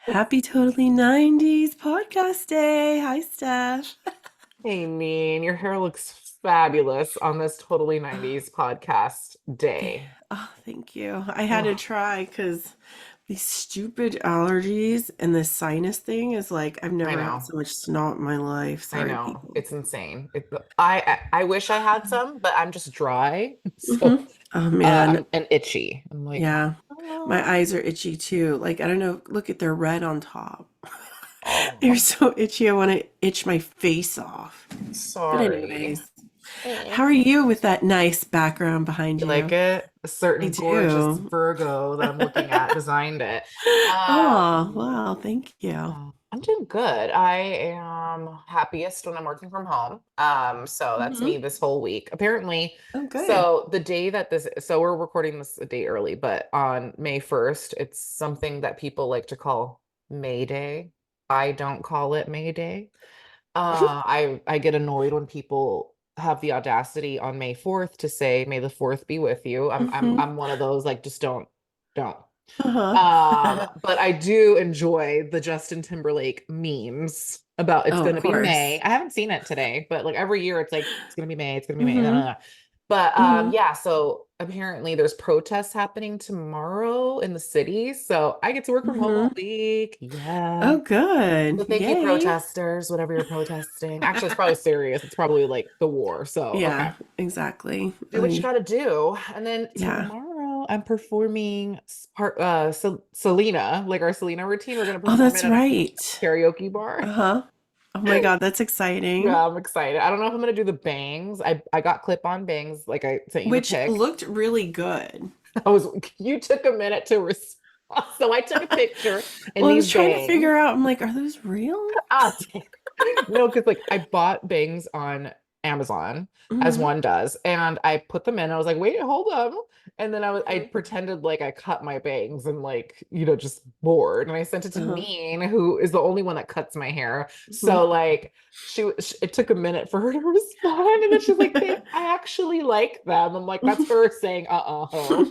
Happy Totally 90s podcast day. Hi, Steph. Hey, Mean, your hair looks fabulous on this Totally Oh, 90s podcast day. thank you. I had to Oh, try because these stupid allergies and this sinus thing is like, I've I never had know. so much snot in my life. I Sorry, know. people. It's insane. I wish I had some, but I'm just dry. So Oh, man. I'm and itchy. I'm like, Yeah. My oh, eyes are itchy too. Like, I don't know. Look at they're red on top. They're oh, so itchy. I want to itch my face off. But, sorry. anyways, Eh. how are you with that nice background behind You like you? it? A I certain gorgeous do. Virgo that I'm looking at designed it. Oh, Um, wow. Thank you. I'm doing good. I am happiest when I'm working from home. So that's me Hmm. this whole week. Apparently, Oh, good. so the day that so we're recording this a day early, but on May 1st, it's something that people like to call May Day. I don't call it May Day. I get annoyed when people have the audacity on May 4th to say, May the 4th be with you. Hmm. I'm one of those like just don't. Uh-huh. But I do enjoy the Justin Timberlake memes about it's Oh, of gonna be May. course. I haven't seen it today, but like every year it's like it's gonna be May, it's gonna be May. No, no, Hmm. no. But Hmm. yeah, so apparently there's protests happening tomorrow in the city. So I get to work from home all Hmm. week. Yeah. Oh, good. So thank you, Yay. protesters, whatever you're protesting. Actually, it's probably serious. It's probably like the war. So okay. Yeah, exactly. Do what you gotta do. And then Yeah. tomorrow I'm performing Selena, like our Selena routine. We're gonna Oh, perform it that's at a right. karaoke bar. Uh-huh. Oh my God, that's exciting. Yeah, I'm excited. I don't know if I'm gonna do the bangs. I got clip-on bangs, like I sent you the Which pic. looked really good. I was you took a minute to respond. So I took a picture in Well, I these was trying to bangs. figure out, I'm like, are those real? Ah, no, because like I bought bangs on Amazon as Hmm. one does, and I put them in. I was like, wait, hold on. And then I Hmm. pretended like I cut my bangs and like, just bored. And I sent it to Uh-huh. Neen, who is the only one that cuts my hair. Hmm. So like it took a minute for her to respond. And then she's like, I actually like them. I'm like, that's her saying, ho.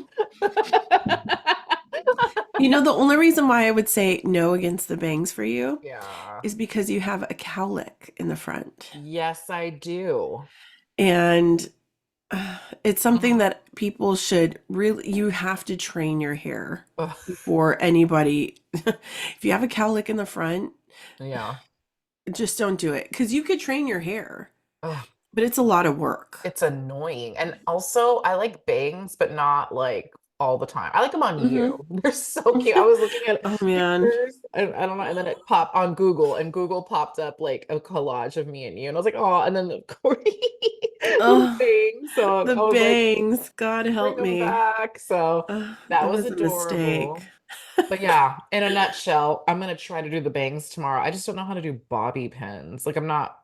The only reason why I would say no against the bangs for you Yeah. is because you have a cowlick in the front. Yes, I do. And it's something that people should really, you have to train your hair Ugh, before anybody. If you have a cowlick in the front, yeah. just don't do it because you could train your hair, Ugh. but it's a lot of work. It's annoying. And also, I like bangs, but not like all the time. I like them on you. Hmm. They're so cute. I was looking at Oh man. pictures and I don't know, and then it popped on Google, and Google popped up like a collage of me and you. And I was like, oh, and then the Corey little Oh, thing. So the I was like, bangs. God bring help them me. back. So that That was was a mistake. adorable. But yeah, in a nutshell, I'm gonna try to do the bangs tomorrow. I just don't know how to do bobby pins. Like I'm not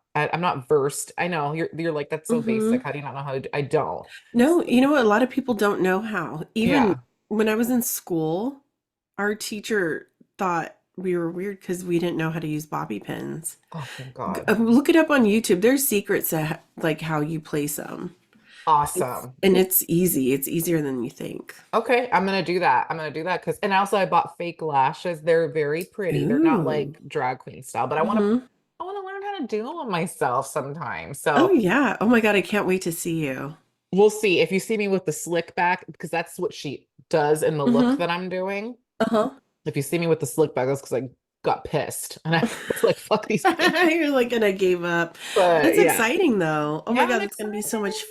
versed. I know you're like that's so basic. Hmm. How do you not know how to do? I don't. No, you So know what? A lot of people don't know how. Even yeah. when I was in school, our teacher thought we were weird because we didn't know how to use bobby pins. Oh, thank God. Look it up on YouTube. There's secrets to like how you place them. Awesome. And it's easy. It's easier than you think. Okay, I'm gonna do that. I'm gonna do that because and also I bought fake lashes. They're very pretty. They're not Ooh. like drag queen style, but Hmm. I want to learn how to do them myself sometime. Oh So yeah. Oh my God, I can't wait to see you. we'll see if you see me with the slick back because that's what she does in the look Hmm. that I'm doing. Uh-huh. If you see me with the slick back, that's because I got pissed and I was like, fuck these bangs. You're like, and I gave up. But That's yeah, exciting though. Oh my yeah, I'm God, that's gonna be so excited. much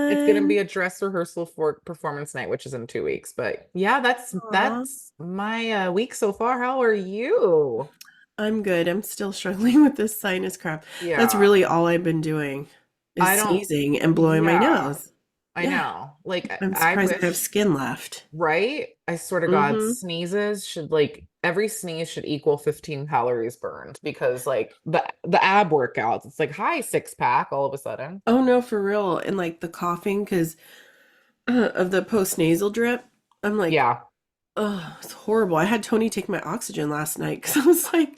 It's gonna be fun. a dress rehearsal for performance night, which is in 2 weeks. But yeah, that's Aw. that's my week so far. How are you? I'm good. I'm still struggling with this sinus crap. That's Yeah, really all I've been doing is I don't. sneezing and blowing my Yeah, nose. I Yeah. know. Like I'm I surprised I have wish, skin left. right? I swear to God, Mm-hmm. sneezes should like every sneeze should equal 15 calories burned because like the ab workouts, it's like hi six pack all of a sudden. Oh no, for real. And like the coughing because of the post-nasal drip. I'm like, Yeah. oh, it's horrible. I had Tony take my oxygen last night because I was like,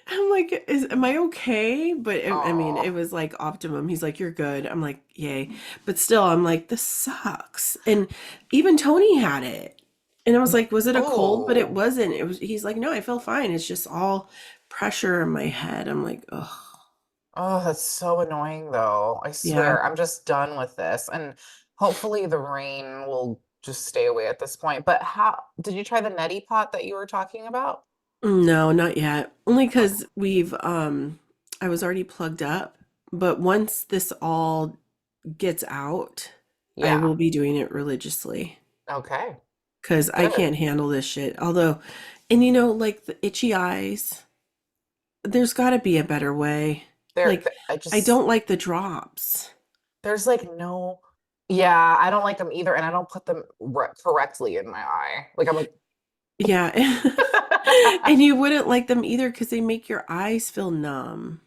I'm like, am I okay? But I mean, it Oh, was like optimum. He's like, you're good. I'm like, yay. But still, I'm like, this sucks. And even Tony had it. And I was like, was it a cold? But it Oh, wasn't. It was, he's like, no, I feel fine. It's just all pressure in my head. I'm like, oh, oh, that's so annoying though. I yeah. swear, I'm just done with this. And hopefully the rain will just stay away at this point. But how did you try the neti pot that you were talking about? No, not yet. Only Oh, because I was already plugged up. But once this all gets out, I yeah. will be doing it religiously Okay. because I Good. can't handle this shit. Although, like the itchy eyes, there's got to be a better way. Like, I I just don't like the drops. there's like no, yeah, I don't like them either, and I don't put them correctly in my eye. Like I'm like, Yeah. And you wouldn't like them either because they make your eyes feel numb.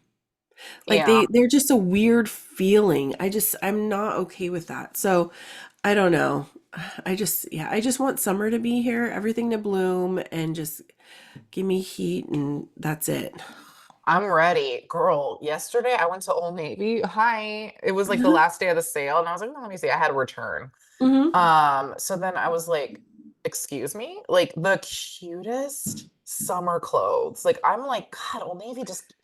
Like yeah. they're just a weird feeling. I'm not okay with that. So I don't know. I just want summer to be here, everything to bloom, and just give me heat, and that's it. I'm ready. Girl, yesterday I went to Old Navy. Hi. It was like the last day of the sale, and I was like, "Oh, let me see." I had a return. Hmm. So then I was like, excuse me? Like the cutest summer clothes. Like I'm like, God, Old Navy just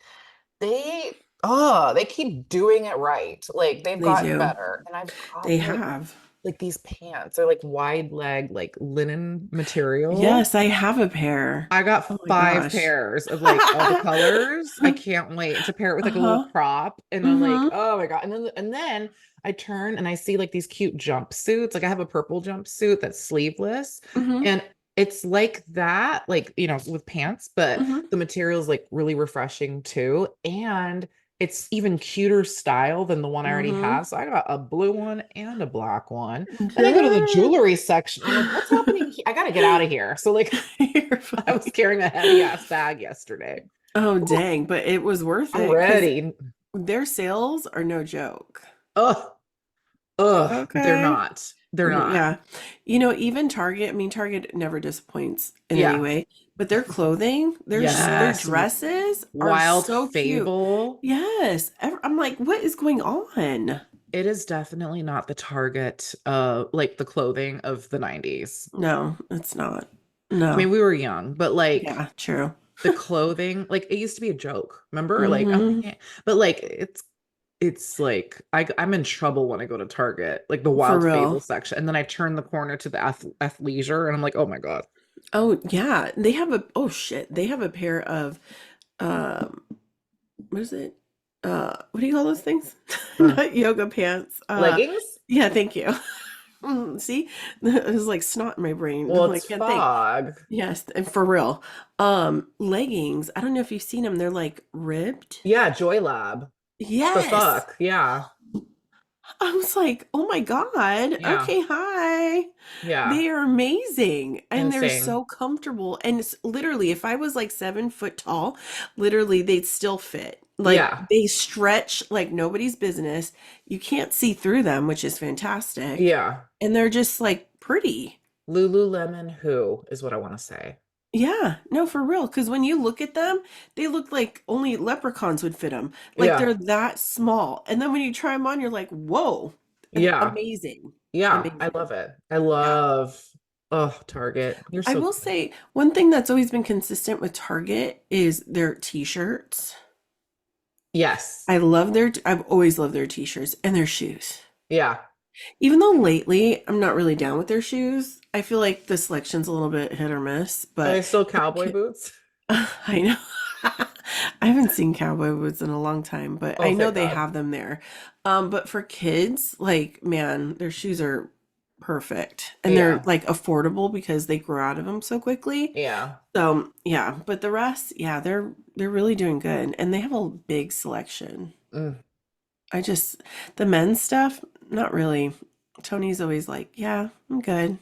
they keep doing it right. Like they've They gotten do. better. And I've They got have. like these pants. They're like wide leg, like linen material. Yes, I have a pair. I Oh got my 5 gosh. pairs of like all the colors. I can't wait to pair it with like a little Uh-huh. crop. And I'm like, Mm-hmm. oh my God. And then I turn and I see like these cute jumpsuits. Like I have a purple jumpsuit that's sleeveless. Mm-hmm. And it's like that, like, with pants, but Mm-hmm. the material is like really refreshing too. And it's even cuter style than the one I already Mm-hmm. have. So I got a blue one and a black one. Then I go to the Good. jewelry section. I'm like, what's happening here? I got to get out of here. So like You're I was funny. carrying a heavy ass bag yesterday. Oh, Ooh, dang, but it was worth I'm it because ready. their sales are no joke. Ugh, ugh, they're Okay. not. They're not. Yeah. Even Target, I mean, Target never disappoints in any Yeah. way, but their clothing, their Yes. dresses are Wild so cute. Fable. Yes. I'm like, what is going on? It is definitely not the Target like the clothing of the 90s. No, it's not. I No. mean, we were young, but like Yeah, true. the clothing, like it used to be a joke. Remember? Like, oh, I Hmm. can't. But like it's like I'm in trouble when I go to Target, like the For Wild Fable real. section, and then I turn the corner to the athleisure, and I'm like, oh my God. Oh, yeah. Oh shit. They have a pair of, um, what is it? What do you call those things? Uh, Not yoga pants. leggings? Yeah, thank you. See, it was like snot in my brain. Well, I it's can't think. fog. Yes, and for real. Leggings. I don't know if you've seen them. They're like ribbed. Yeah, Joy Lab. The Yes. fuck. Yeah. I was like, oh my God. Yeah. Okay, hi. Yeah. They are amazing. And they're Insane. so comfortable. And it's literally, if I was like 7 foot tall, literally they'd still fit. Like Yeah. they stretch like nobody's business. You can't see through them, which is fantastic. Yeah. And they're just like pretty. Lululemon who is what I want to say. Yeah, no, for real. Because when you look at them, they look like only leprechauns would fit them. Like Yeah. they're that small. And then when you try them on, you're like, whoa, Yeah. amazing. Yeah. I Amazing. love it. I Yeah. love, oh, Target. You're I so will good. say one thing that's always been consistent with Target is their t-shirts. Yes. I've always loved their t-shirts and their shoes. Yeah. Even though lately I'm not really down with their shoes, I feel like the selection's a little bit hit or miss, Are they but still for cowboy boots? I know. I haven't seen cowboy boots in a long time, but Oh, I know thank they God. have them there. But for kids, like, man, their shoes are perfect and they're Yeah. like affordable because they grow out of them so quickly. Yeah. So, yeah, but the rest, yeah, they're really doing good and they have a big selection. Mm. I just the men's stuff, not really. Tony's always like, "Yeah, I'm good."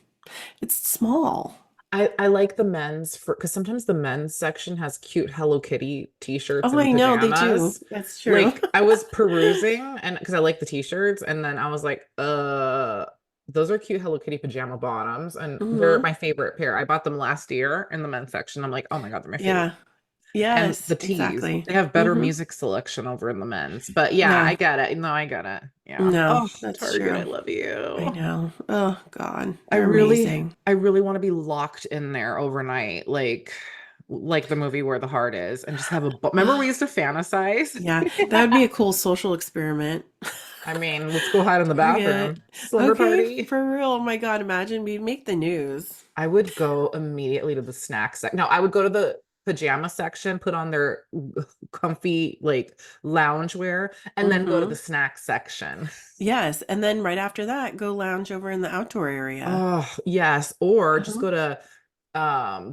It's small. I like the men's for because sometimes the men's section has cute Hello Kitty t-shirts Oh, and I know they do. pajamas. That's true. Like I was perusing and because I like the t-shirts, and then I was like, those are cute Hello Kitty pajama bottoms, and they're Hmm. my favorite pair. I bought them last year in the men's section. I'm like, oh my God, they're my favorite. Yeah. And Yes, the teas. exactly. They have better Hmm. music selection over in the men's. But yeah, Yeah. I get it. No, I get it. Yeah. No, Oh, that's Target, I true. love I you. know. Oh God, I they're really, amazing. I really want to be locked in there overnight, like the movie Where the Heart Is, and just have a. Remember, we used to fantasize. Yeah, that would be a cool social experiment. I mean, let's go hide in the Target. bathroom. Slumber Okay, party. for real. Oh my God, imagine we'd make the news. I would go immediately to the snack section. No, I would go to the pajama section, put on their comfy like loungewear, and then go to the Mm-hmm. snack section. Yes, and then right after that, go lounge over in the outdoor area. Oh, yes. Or just Uh-huh. go to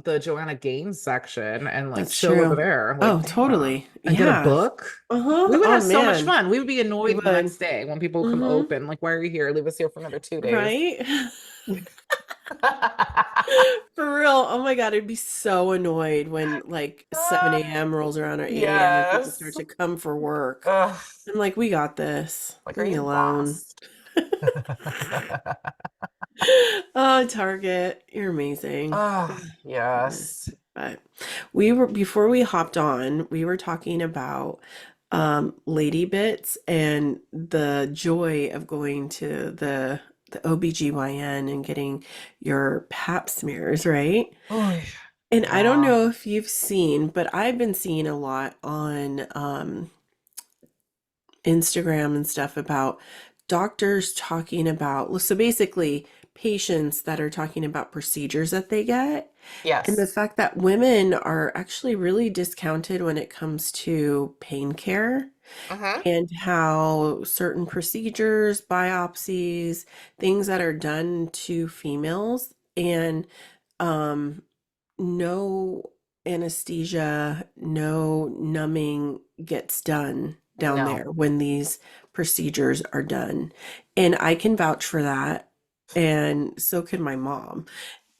the Joanna Gaines section and like That's chill over true. there. Like, Oh, damn. totally. And get a Yeah. book. Uh-huh. We would Oh have so much man, fun. We would be we annoyed the would. next day when people come Mm-hmm. open. Like, why are you here? Leave us here for another 2 days. Right? For real. Oh my God, I'd be so annoyed when like 7 a.m. rolls around or 8 a.m. and people start Yes. to come for work. Ugh. I'm like, we got this. Like, are Leave me you alone. lost? Oh, Target, you're amazing. Oh, Goodness. yes. But we were before we hopped on, we were talking about lady bits and the joy of going to the OBGYN and getting your pap smears, right? Oh, And I don't yeah. know if you've seen, but I've been seeing a lot on Instagram and stuff about doctors talking about, so basically, patients that are talking about procedures that they get, and the Yes. fact that women are actually really discounted when it comes to pain care, Uh-huh. and how certain procedures, biopsies, things that are done to females, and um, no anesthesia, no numbing gets done down No. there when these procedures are done. And I can vouch for that. And so could my mom.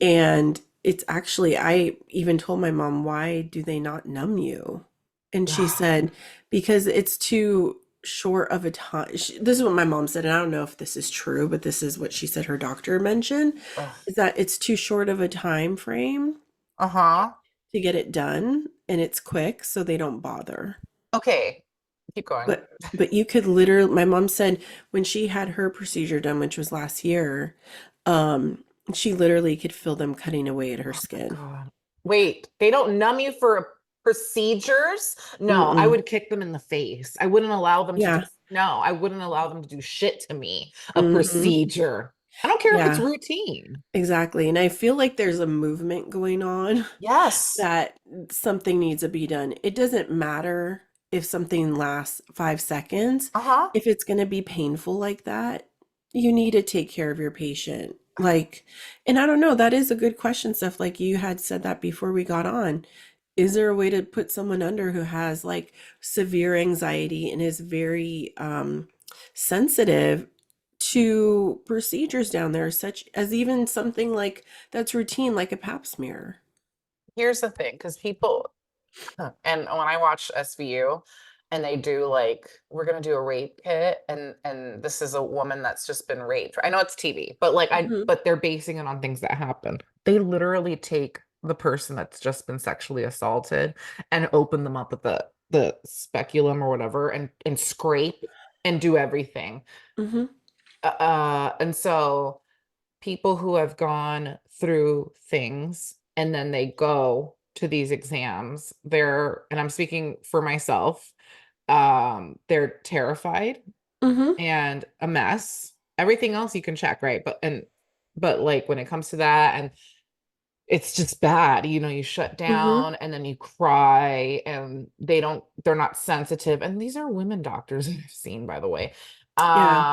And it's actually, I even told my mom, why do they not numb you? And she Ugh. said, because it's too short of a time. This is what my mom said, and I don't know if this is true, but this is what she said her doctor mentioned, Ugh. is that it's too short of a time frame Uh-huh. to get it done and it's quick, so they don't bother. Okay. Keep going. But you could literally, my mom said when she had her procedure done, which was last year, she literally could feel them cutting away at her Oh my skin. God. Wait, they don't numb you for procedures? No, I Mm-mm. would kick them in the face. I wouldn't allow them to do, Yeah. no, I wouldn't allow them to do shit to me. A Mm-hmm. procedure. I don't care if it's Yeah, routine. exactly. And I feel like there's a movement going on Yes. that something needs to be done. It doesn't matter if something lasts 5 seconds. Uh-huh. If it's going to be painful like that, you need to take care of your patient. Like, and I don't know, that is a good question, Steph. Like you had said that before we got on. Is there a way to put someone under who has like severe anxiety and is very sensitive to procedures down there, such as even something like that's routine, like a pap smear? Here's the thing, because people, and when I watch SVU and they do like, we're gonna do a rape kit, and this is a woman that's just been raped. I know it's TV, but like Mhm. but they're basing it on things that happen. They literally take the person that's just been sexually assaulted and open them up at the speculum or whatever and scrape and do everything. Mhm. And so people who have gone through things and then they go to these exams, and I'm speaking for myself, they're terrified Mhm. and a mess. Everything else you can check, right? But like when it comes to that, and it's just bad. You shut Mhm. down and then you cry, and they're not sensitive. And these are women doctors that I've seen, by the way. Yeah.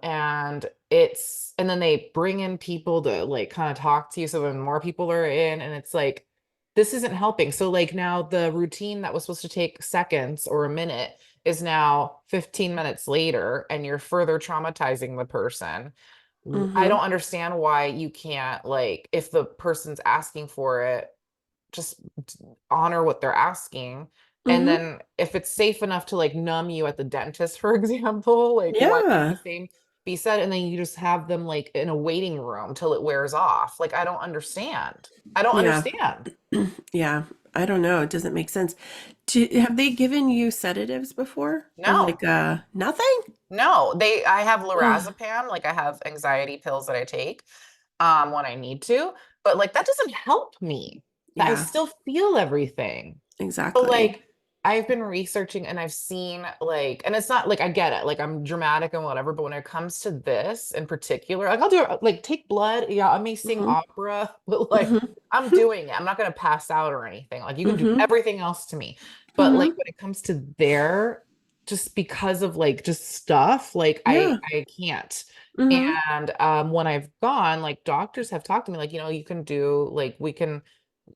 And then they bring in people to like kind of talk to you. So then more people are in, and it's like, this isn't helping. So like now the routine that was supposed to take seconds or a minute is now 15 minutes later, and you're further traumatizing the person. I don't Mhm. understand why you can't, like, if the person's asking for it, just honor what they're asking. And Mhm. then if it's safe enough to like numb you at the dentist, for example, like why can't the Yeah. same be said? And then you just have them like in a waiting room till it wears off. Like, I don't understand. I don't Yeah. understand. Yeah. I don't know. It doesn't make sense. Have they given you sedatives before? Or No. like nothing? No, I have Ugh. lorazepam, like I have anxiety pills that I take when I need to, but like that doesn't help me. I Yeah, still feel everything. But exactly. like I've been researching and I've seen like, and it's not like I get it, like I'm dramatic and whatever, but when it comes to this in particular, like I'll do it, like take blood. Yeah, I may sing Hmm. opera, but like Hmm. I'm doing it. I'm not gonna pass out or anything. Like you can do Hmm. everything else to me. But like Hmm. when it comes to their, just because of like just stuff, like Yeah. I can't. Hmm. And when I've gone, like doctors have talked to me, like, you can do like we can,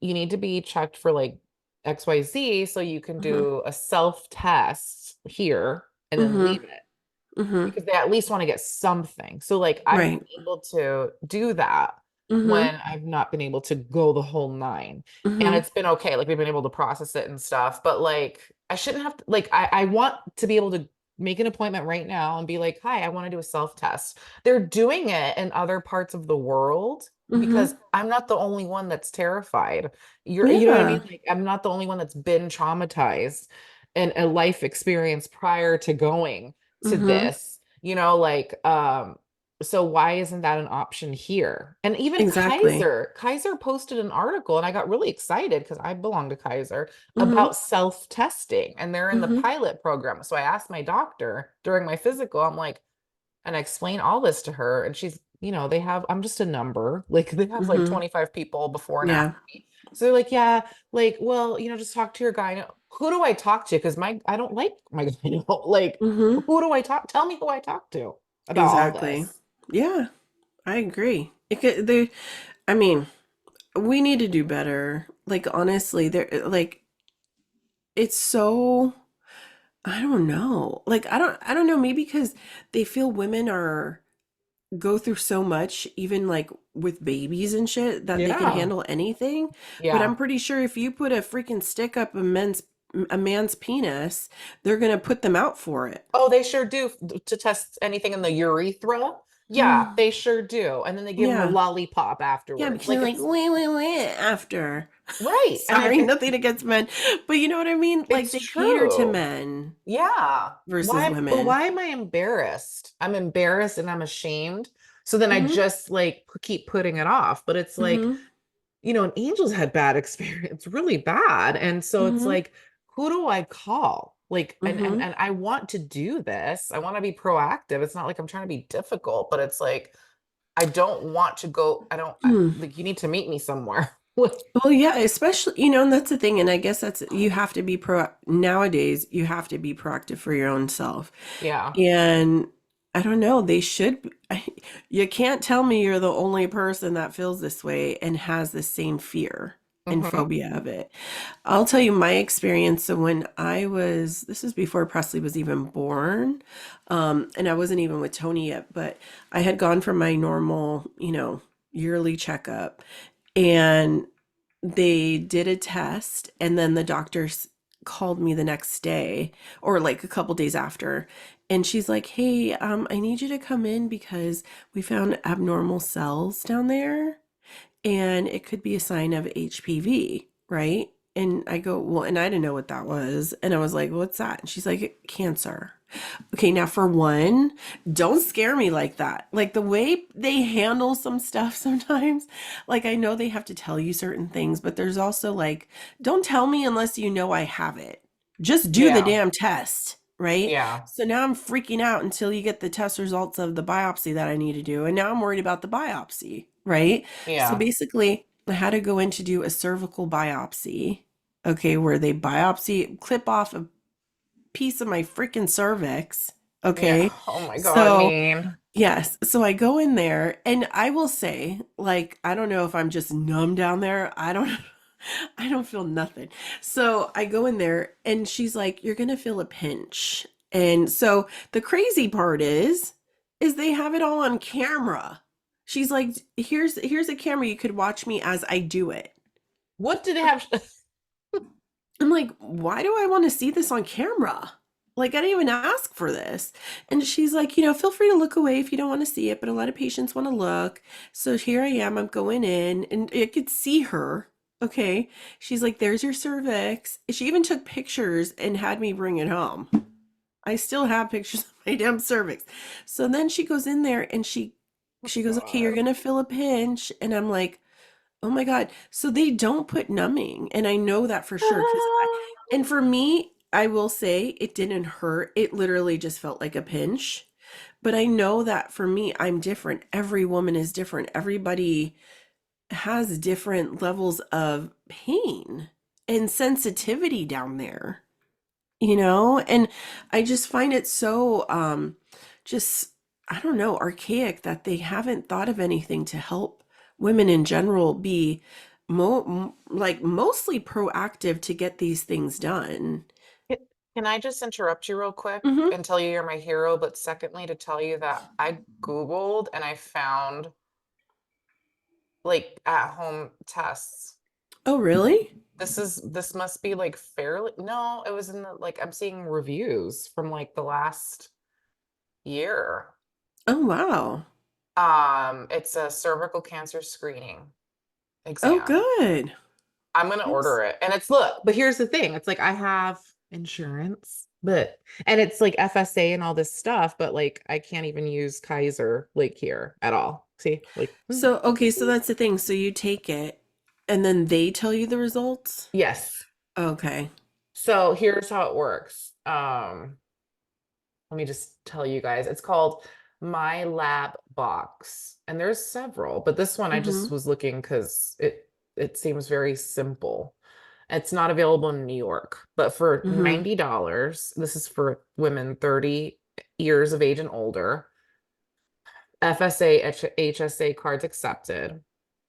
you need to be checked for like XYZ, so you can Hmm. do a self test here and then Hmm. leave it Hmm. because they at least want to get something. So like I've been Right. able to do that Hmm. when I've not been able to go the whole nine. And Hmm. it's been okay. Like we've been able to process it and stuff. But like I shouldn't have to, like I want to be able to make an appointment right now and be like, hi, I want to do a self-test. They're doing it in other parts of the world because Hmm. I'm not the only one that's terrified. You know what I mean? Yeah. Like I'm not the only one that's been traumatized in a life experience prior to going to Hmm. this, like so why isn't that an option here? And even Exactly. Kaiser posted an article and I got really excited because I belong to Kaiser Hmm. about self-testing and they're in the Hmm. pilot program. So I asked my doctor during my physical, I'm like, and I explained all this to her and she's, they have, I'm just a number. Like they have like Hmm. 25 people before and after Yeah. me. So they're like, yeah, like, well, just talk to your guy. Who do I talk to? Because I don't like my gyno. Like, Hmm. who do I talk? Tell me who I talk to about all Exactly. this. Yeah, I agree. I mean, we need to do better. Like honestly, like it's so I don't know. Like I don't know, maybe because they feel women are go through so much even like with babies and shit that they can Yeah. handle anything. But Yeah. I'm pretty sure if you put a freaking stick up a man's penis, they're going to put them out for it. Oh, they sure do to test anything in the urethra. Yeah, Mm, they sure do. And then they give them a yeah. lollipop Yeah, afterwards. because they're Like like, it's wait, wait, wait, after. right. And Sorry, nothing against men. But you know what I mean? Like it's they cater to true. men Yeah. versus But women. why am I embarrassed? I'm embarrassed and I'm ashamed. So then I Hmm. just like keep putting it off. But it's like, Hmm. and Angel's had bad experience, really bad. And so it's Hmm. like, who do I call? Like, and and Hmm. and I want to do this. I want to be proactive. It's not like I'm trying to be difficult, but it's like I don't want to go. Like you need to meet me somewhere. Well, yeah, especially, and that's the thing. And I guess you have to be nowadays, you have to be proactive for your own self. Yeah. And I don't know, you can't tell me you're the only person that feels this way and has the same fear and Hmm. phobia of it. I'll tell you my experience. So this was before Presley was even born. And I wasn't even with Tony yet, but I had gone for my normal, yearly checkup. And they did a test and then the doctors called me the next day or like a couple days after and she's like, hey, I need you to come in because we found abnormal cells down there and it could be a sign of HPV, right? And I go, well, and I didn't know what that was. And I was like, what's that? And she's like, cancer. Okay, now for one, don't scare me like that. Like the way they handle some stuff sometimes, like I know they have to tell you certain things, but there's also like, don't tell me unless you know I have it. Just do the Yeah. damn test, right? Yeah. So now I'm freaking out until you get the test results of the biopsy that I need to do. And now I'm worried about the biopsy, right? So Yeah. basically, I had to go in to do a cervical biopsy, okay, where they clip off a piece of my freaking cervix. Yeah. Okay. Oh my God, So, mean. yes. So I go in there and I will say, like, I don't know if I'm just numb down there. I don't feel nothing. So I go in there and she's like, you're going to feel a pinch. And so the crazy part is they have it all on camera. She's like, here's a camera. You could watch me as I do it. What did it have? I'm like, why do I want to see this on camera? Like, I didn't even ask for this. And she's like, feel free to look away if you don't want to see it, but a lot of patients want to look. So here I am, I'm going in, and I could see her. Okay. She's like, there's your cervix. She even took pictures and had me bring it home. I still have pictures of my damn cervix. So then she goes in there and Oh she goes, okay, you're God. gonna feel a pinch. And I'm like, oh my God. So they don't put numbing. And I know that for sure. And for me, I will say it didn't hurt. It literally just felt like a pinch. But I know that for me, I'm different. Every woman is different. Everybody has different levels of pain and sensitivity down there, And I just find it so just I don't know, archaic that they haven't thought of anything to help women in general be like mostly proactive to get these things done. Can can I just interrupt you real quick Mhm. and tell you you're my hero, but secondly, to tell you that I Googled and I found like at home tests. Oh, really? This must be like fairly, no, it was in the like I'm seeing reviews from like the last year. Oh, wow. It's a cervical cancer screening Oh, exam. good. I'm gonna That's order it. And it's look, but here's the thing. It's like I have insurance, but and it's like FSA and all this stuff, but like I can't even use Kaiser like here at all. See? Like so okay, so that's the thing. So you take it and then they tell you the results? yes. Okay. So here's how it works. Let me just tell you guys. It's called My Lab Box. And there's several, but this one I just Mhm. was looking because it seems very simple. It's not available in New York, but for Mhm. $90, this is for women 30 years of age and older. FSA, HSA cards accepted.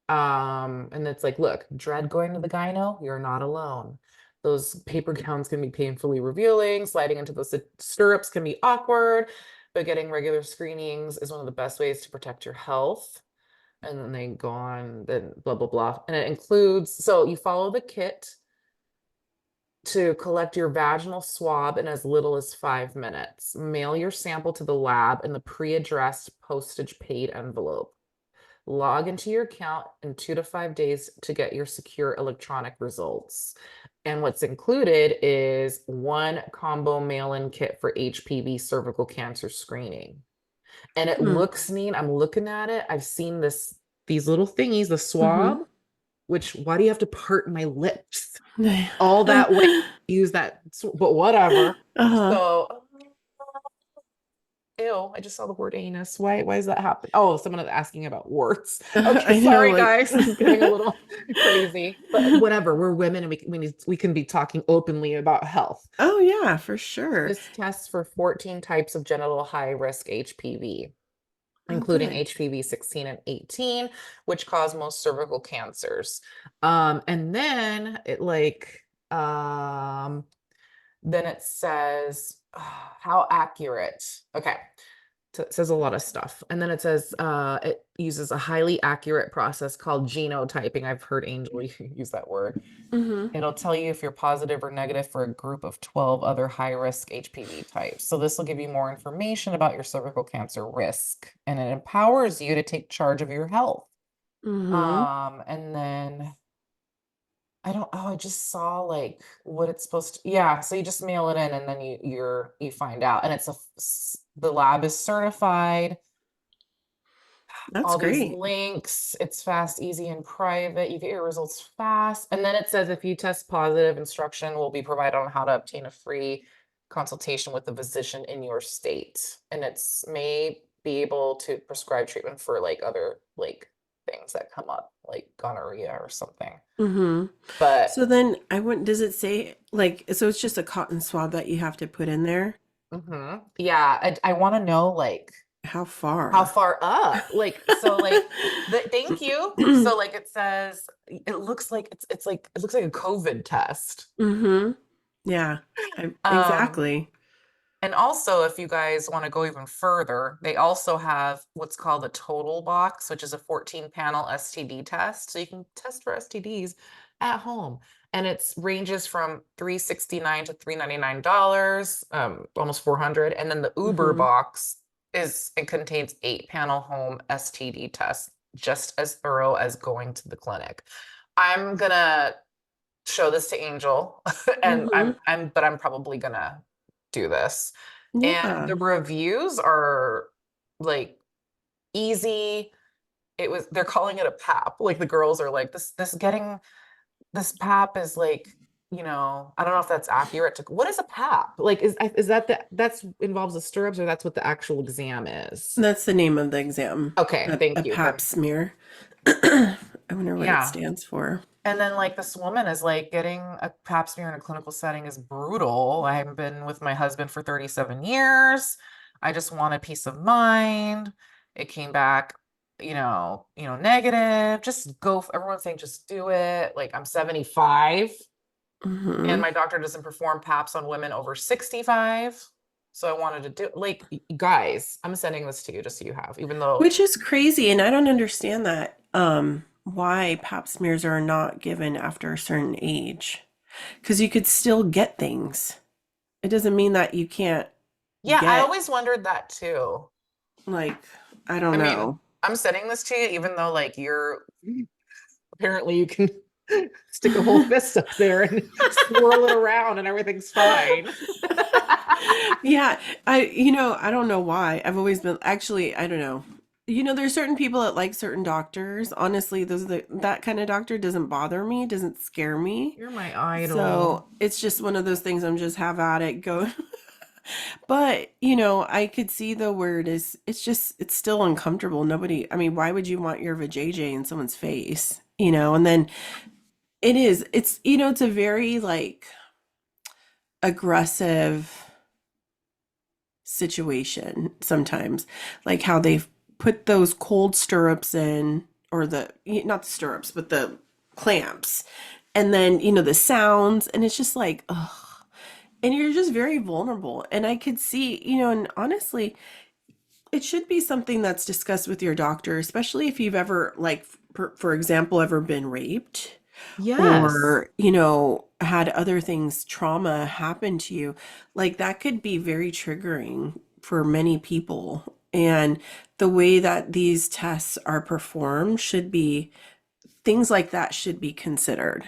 And it's like, look, dread going to the gyno, you're not alone. Those paper gowns can be painfully revealing, sliding into those stirrups can be awkward, but getting regular screenings is one of the best ways to protect your health. And then they go on, then blah, blah, blah. And it includes, so you follow the kit to collect your vaginal swab in as little as 5 minutes. Mail your sample to the lab in the pre-addressed postage paid envelope. Log into your account in 2 to 5 days to get your secure electronic results. And what's included is one combo mail-in kit for HPV cervical cancer screening. And it Hmm. looks neat. I'm looking at it. I've seen these little thingies, the Mhm. swab, which why do you have to part my lips all that way? Use that, but whatever. Uh-huh. So ew, I just saw the word anus. Why is that happening? Oh, someone is asking about warts. Okay, I know, sorry like guys. This is getting a little crazy. But whatever, we're women and we can be talking openly about health. oh yeah, for sure. This tests for 14 types of genital high risk HPV, Oh, including good. HPV 16 and 18, which cause most cervical cancers. And then then it says how accurate. Okay. So it says a lot of stuff. And then it says it uses a highly accurate process called genotyping. I've heard Angel use that word. Mhm. It'll tell you if you're positive or negative for a group of 12 other high risk HPV types. So this will give you more information about your cervical cancer risk and it empowers you to take charge of your health. Mhm. And then I don't, oh, I just saw like what it's supposed to, yeah. So you just mail it in and then you find out. And the lab is certified, That's all these great. links. It's fast, easy, and private. You get your results fast. And then it says if you test positive, instruction will be provided on how to obtain a free consultation with a physician in your state. And it's may be able to prescribe treatment for like other like things that come up, like gonorrhea or something. Mhm. But So then I wouldn't does it say like so it's just a cotton swab that you have to put in there? yeah, I want to know like How how far? far up? Like, so like thank you. So like it says it looks like it's like it looks like a COVID test. Mhm. Yeah. Um, Exactly. and also if you guys want to go even further, they also have what's called a total box, which is a 14 panel STD test. So you can test for STDs at home. And it's ranges from 369 to $399, almost 400. And then the Uber Mhm. box it contains 8 panel home STD tests, just as thorough as going to the clinic. I'm gonna show this to Angel and Hmm. but I'm probably gonna do this. And Yeah. the reviews are like easy. They're calling it a pap. Like the girls are like this getting this pap is like, I don't know if that's accurate to what is a pap? Like is that that's involves the stirrups or that's what the actual exam is? That's the name of the exam, Okay, a thank you. pap smear. I wonder what it Yeah. stands for. And then like this woman is like getting a pap smear in a clinical setting is brutal. I haven't been with my husband for 37 years. I just want a peace of mind. It came back, negative. Just go. Everyone's saying just do it. Like I'm 75 and Hmm. my doctor doesn't perform PAPs on women over 65. So I wanted to do like guys, I'm sending this to you just so you have, even though Which is crazy, and I don't understand that. Why pap smears are not given after a certain age. Because you could still get things. It doesn't mean that you can't yeah, I get, always wondered that too. like, I don't I mean, know. I'm sending this to you, even though like you're apparently you can stick a whole fist up there and swirl it around and everything's fine. Yeah, I don't know why. I've always been, actually, I don't know. There's certain people that like certain doctors. Honestly, that kind of doctor doesn't bother me, doesn't scare me. You're my idol. So it's just one of those things I'm just have at it, go. But, I could see though where it's still uncomfortable. Nobody, I mean, why would you want your vajayjay in someone's face? And then it's a very like aggressive situation sometimes, like how they've put those cold stirrups in, or not the stirrups, but the clamps, and then, the sounds, and it's just like, ugh. And you're just very vulnerable. And I could see, and honestly, it should be something that's discussed with your doctor, especially if you've ever, like, for example, ever been raped, Yes. or, had other things, trauma happen to you. Like, that could be very triggering for many people. And the way that these tests are performed should be, things like that should be considered,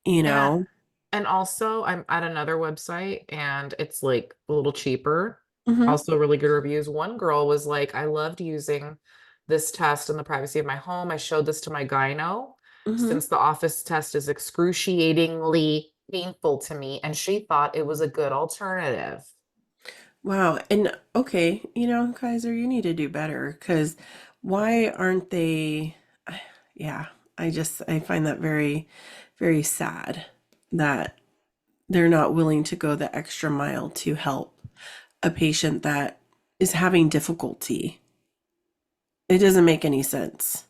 you And I, know? and also I'm at another website and it's like a little cheaper. Hmm. Also really good reviews. One girl was like, I loved using this test in the privacy of my home. I showed this to my gyno Hmm. since the office test is excruciatingly painful to me, and she thought it was a good alternative. Wow. And okay, Kaiser, you need to do better, because why aren't they? Yeah, I find that very, very sad that they're not willing to go the extra mile to help a patient that is having difficulty. It doesn't make any sense,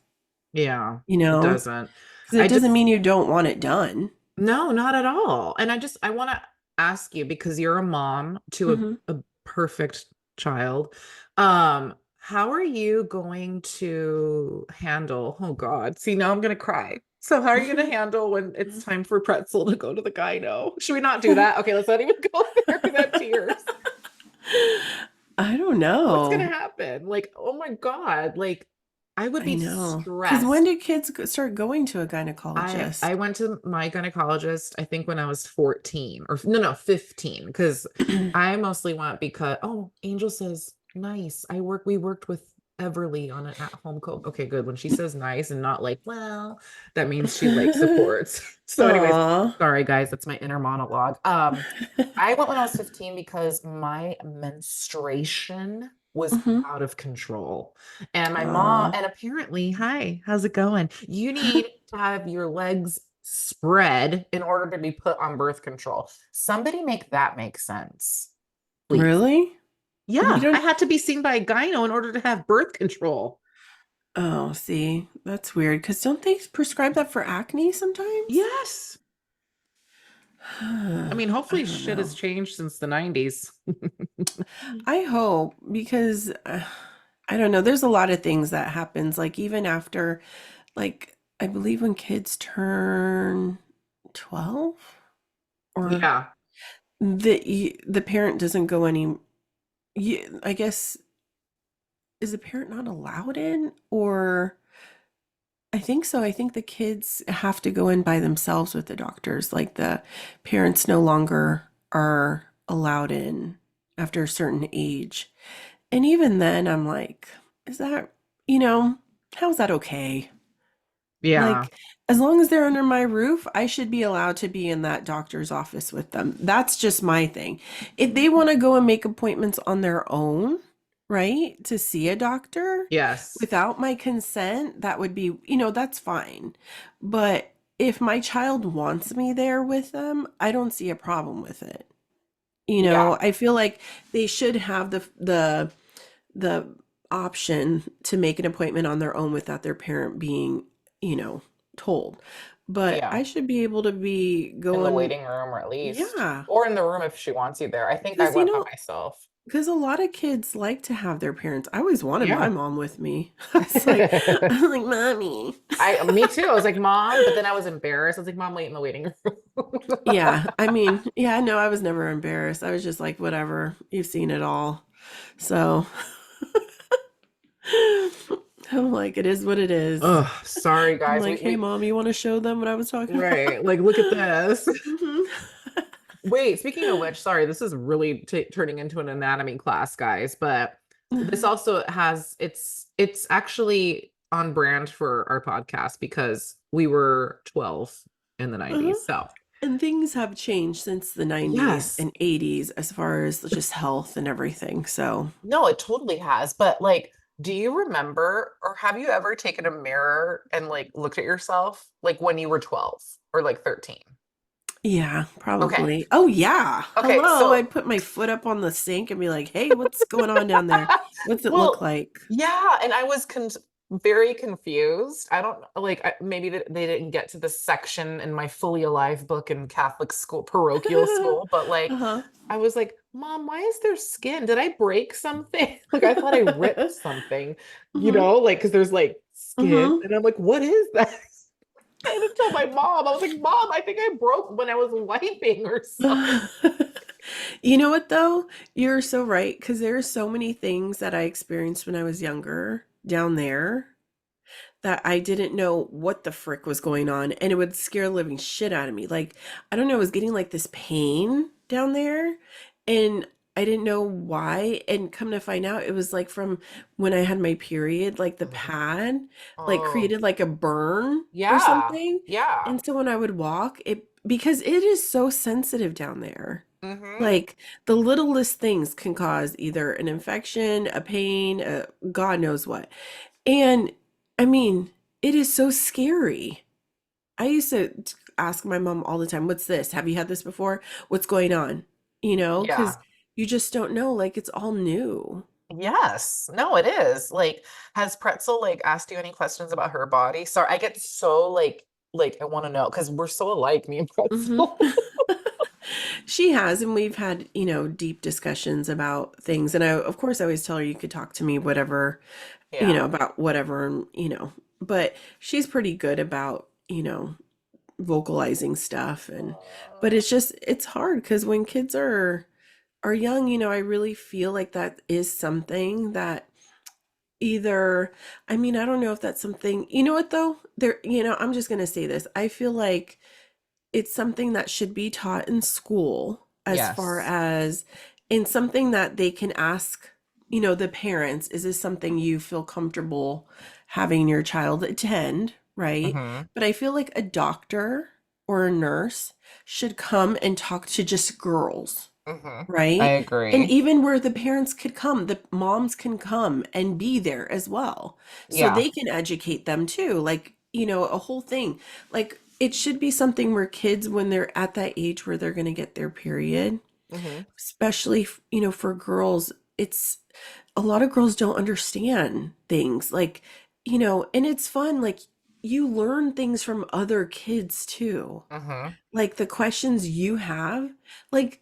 Yeah, you it know, doesn't. because it I doesn't just mean you don't want it done. No, not at all. And I want to ask you because you're a mom to Hmm. a perfect child. How are you going to handle, oh God, see, now I'm gonna cry. So how are you gonna handle when it's time for Pretzel to go to the gyno? Should we not do that? Okay, let's not even go there because I have tears. I don't What's gonna know. happen? Like, oh my God, like I would I be know. Because when stressed. do kids start going to a I gynecologist? went to my gynecologist, I think when I was 14 or no, 15, because I mostly went because Angel says nice. We worked with Everly on an at-home coach. Okay, good. When she says nice and not like, well, that means she like supports. So, anyways, Aw. sorry guys, that's my inner monologue. I went when I was 15 because my menstruation was Mhm. out of control. And my mom, Aw. and apparently, hi, how's it going? You need to have your legs spread in order to be put on birth control. Somebody make that make sense, please. Really? We Yeah, I don't. had to be seen by a gyno in order to have birth control. Oh, see, that's weird. Because don't they prescribe that for acne sometimes? Yes. I mean, I hopefully don't shit has know. changed since the 90s. I hope, because I don't know. There's a lot of things that happens. Like, even after, like, I believe when kids turn 12, or Yeah. the parent doesn't go any. I guess, is the parent not allowed in, or I think so. I think the kids have to go in by themselves with the doctors. Like the parents no longer are allowed in after a certain age. And even then, I'm like, is that, you know, how's that okay? Yeah. Like, as long as they're under my roof, I should be allowed to be in that doctor's office with them. That's just my thing. If they want to go and make appointments on their own, right, to see a doctor Yes. without my consent, that would be, that's fine. But if my child wants me there with them, I don't see a problem with it. Yeah. I feel like they should have the option to make an appointment on their own without their parent being, you know, told. But Yeah. I should be able to be In the going, waiting room, or at least, yeah, or in the room if she wants you there. I think I because went by myself. because a lot of kids like to have their parents. I always wanted my Yeah. mom with me. I was like, mommy. Me too. I was like, Mom, but then I was embarrassed. I was like, Mom, wait in the waiting room. Yeah, I mean, yeah, no, I was never embarrassed. I was just like, whatever, you've seen it all. So I'm like, it is what it is. Oh, sorry I'm guys. like, hey, mom, you want to show them what I was talking about? Right. Like, look at this. Mhm. Wait, speaking of which, sorry, this is really turning into an anatomy class, guys, but this also has it's actually on brand for our podcast because we were 12 in the Uh-huh. 90s. So, And things have changed since the 90s yes. and 80s as far as just health and everything. So, No, it totally has. But like, do you remember or have you ever taken a mirror and like looked at yourself like when you were 12 or like 13? yeah, Okay. probably. Oh, yeah. Okay, Hello. so I'd put my foot up on the sink and be like, hey, what's going on down there? What's it look well, like? yeah, and I was very confused. I don't like maybe they didn't get to the section in my Fully Alive book in Catholic school, parochial school, but like Uh-huh. I was like, Mom, why is there skin? Did I break something? Like I thought I ripped something, Hmm. like because there's like skin, Hmm. and I'm like, what is that? I had to tell my mom. I was like, Mom, I think I broke when I was wiping or something. You know what though? You're so right because there are so many things that I experienced when I was younger down there that I didn't know what the frick was going on, and it would scare the living shit out of me. Like, I don't know, I was getting like this pain down there, and I didn't know why. And come to find out, it was like from when I had my period, like the Mhm. pad like Oh, created like a burn or yeah, something. yeah. And so when I would walk, it because it is so sensitive down there. Hmm. Like the littlest things can cause either an infection, a pain, God knows what. And I mean, it is so scary. I used to ask my mom all the time, what's this? Have you had this before? What's going on? Because Yeah. you just don't know. Like it's all new. Yes. No, it is. Like, has Pretzel like asked you any questions about her body? Sorry, I get so like I want to know because we're so alike, me and Hmm. Pretzel. She has, and we've had, deep discussions about things. And of course, I always tell her you could talk to me, whatever, Yeah. about whatever, but she's pretty good about, vocalizing stuff. But it's hard because when kids are young, I really feel like that is something that either, I mean, I don't know if that's something, you know what though? I'm just going to say this. I feel like it's something that should be taught in school as far Yes. as in something that they can ask, the parents, is this something you feel comfortable having your child attend, right? Hmm. But I feel like a doctor or a nurse should come and talk to just girls, Hmm. I right? And agree. even where the parents could come, the moms can come and be there as well. So Yeah. they can educate them too. Like, a whole thing. Like it should be something where kids, when they're at that age where they're going to get their period, Hmm. especially, for girls, it's a lot of girls don't understand things like, and it's fun. Like you learn things from other kids too. Hmm. Like the questions you have, like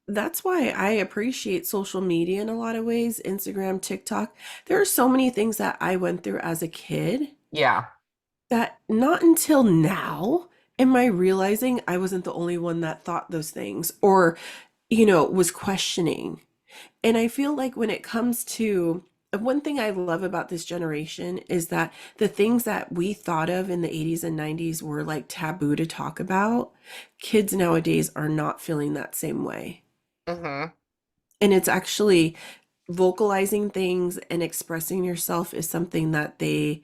that's why I appreciate social media in a lot of ways, Instagram, TikTok. There are so many things that I went through as a kid Yeah. that not until now am I realizing I wasn't the only one that thought those things or, was questioning. And I feel like when it comes to one thing I love about this generation is that the things that we thought of in the 80s and 90s were like taboo to talk about. Kids nowadays are not feeling that same way. Hmm. And it's actually vocalizing things and expressing yourself is something that they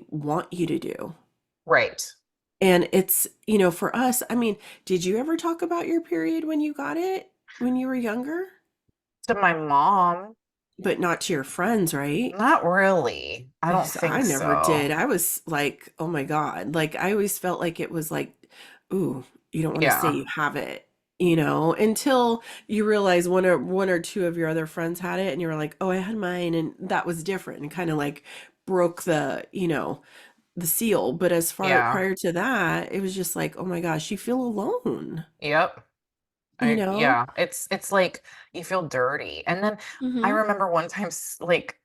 want you to do. Right. And it's, for us, I mean, did you ever talk about your period when you got it when you were younger? To my mom, But not to your friends, right? not really. I don't Because I think never did. so. I was like, oh my God. Like I always felt like it was like, ooh, you don't want to say Yeah. you have it, until you realize one or two of your other friends had it and you were like, oh, I had mine and that was different and kind of like broke the seal. But as far Yeah. prior to that, it was just like, oh my gosh, you feel alone, Yep. you know? Yeah, it's like you feel dirty. And then I Mm-hmm. remember one time like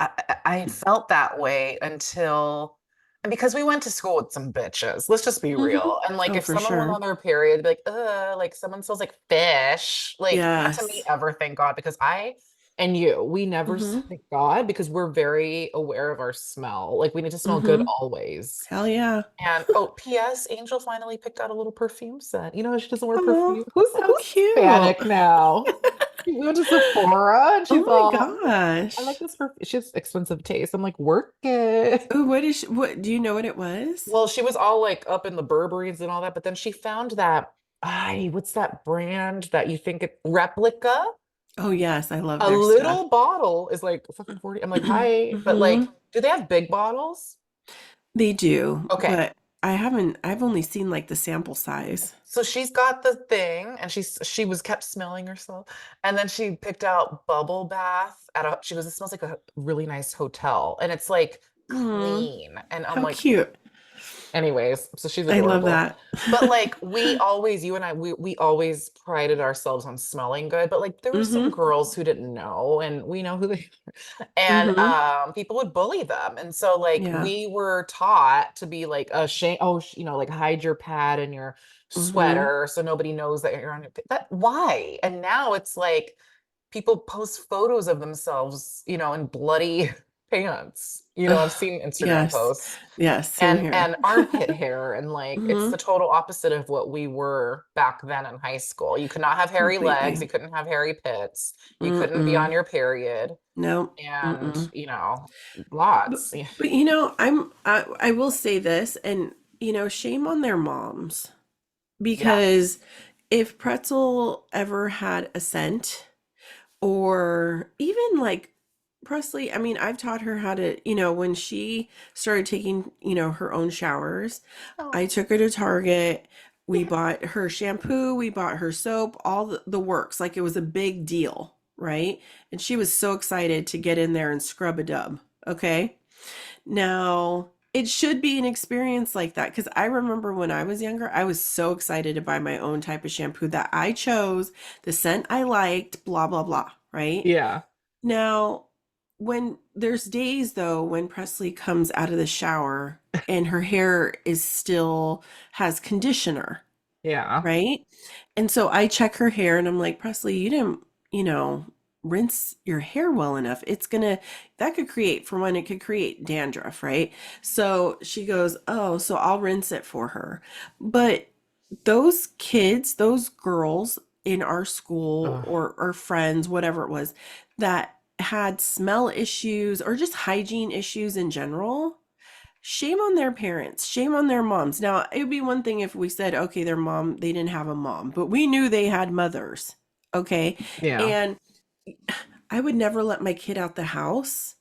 I felt that way until, and because we went to school with some bitches, let's just be Mm-hmm. real. And like Oh, if for someone went sure. on their period, they'd be like, like someone smells like fish. Like that to me Yes. ever, thank God, because I and you, we never Mm-hmm. thank God because we're very aware of our smell. Like we need to smell good Mm-hmm. always. Hell yeah. And oh, P.S. Angel finally picked out a little perfume scent. You know, she doesn't wear Oh, perfume. Who's how cute. Hispanic now? We went to Sephora and Oh she's my all, I like gosh. this perfume. She has expensive taste. I'm like, work it. Oh, what do you know what it was? Well, she was all like up in the Burberrys and all that, but then she found that, what's that brand that you think it replica? Oh yes, I love A their stuff. little bottle is like fucking 40. I'm like, hi, but Hmm. like, do they have big bottles? They do, Okay. but I've only seen like the sample size. So she's got the thing and she was kept smelling herself. And then she picked out bubble bath at a she goes, it smells like a really nice hotel. And it's like Hmm. clean. And I'm How like, cute. anyways, so she's I love adorable. that. But like we always, you and I, we always prided ourselves on smelling good. But like there were some Hmm. girls who didn't know, and we know who they and Hmm. people would bully them. And so like Yeah. we were taught to be like ashamed, like hide your pad and your Hmm. sweater so nobody knows that you're on your that why? And now it's like people post photos of themselves, in bloody pants. I've Ugh, seen Instagram yes. posts Yes, same and here. armpit hair, and like it's the Hmm. total opposite of what we were back then in high school. You could not have hairy legs, Completely. you couldn't have hairy pits, you couldn't be on Mm-mm. your period, No. and Mm-mm. But, lots. Yeah. but I will say this, and shame on their moms. Yeah. Because if Pretzel ever had a scent, or even like Presley, I mean, I've taught her how to, when she started taking, her own showers, I Oh, took her to Target. We bought her shampoo, we bought her soap, all the works. Like it was a big deal, right? And she was so excited to get in there and scrub a dub. Okay. Now, it should be an experience like that because I remember when I was younger, I was so excited to buy my own type of shampoo that I chose, the scent I liked, blah, blah, blah, right? yeah. Now, when there's days though when Presley comes out of the shower and her hair is still has conditioner, Yeah. right? And so I check her hair and I'm like, Presley, you didn't, rinse your hair well enough. That could create, for one, it could create dandruff, right? So she goes, oh, so I'll rinse it for her. But those kids, those girls in our school Ugh. or friends, whatever it was, that had smell issues or just hygiene issues in general, shame on their parents, shame on their moms. Now, it would be one thing if we said, okay, their mom, they didn't have a mom, but we knew they had mothers. Okay. Yeah. And I would never let my kid out the house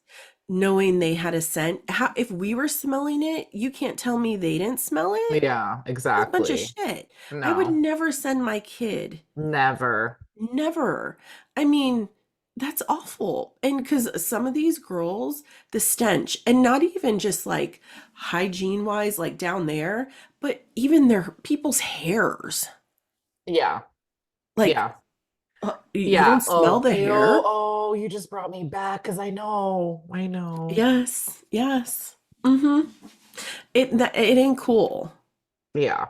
knowing they had a scent. If we were smelling it, you can't tell me they didn't smell it. Yeah, That's a bunch of exactly. shit. I would No, never send my kid. never. Never. I mean, that's awful. And because some of these girls, the stench, and not even just like hygiene wise, like down there, but even their people's hairs. Yeah. Like, Yeah. you Yeah. don't smell Oh, the hair? you just brought me back because I know. I know. Yes, yes. Mm-hmm. It ain't cool. Yeah.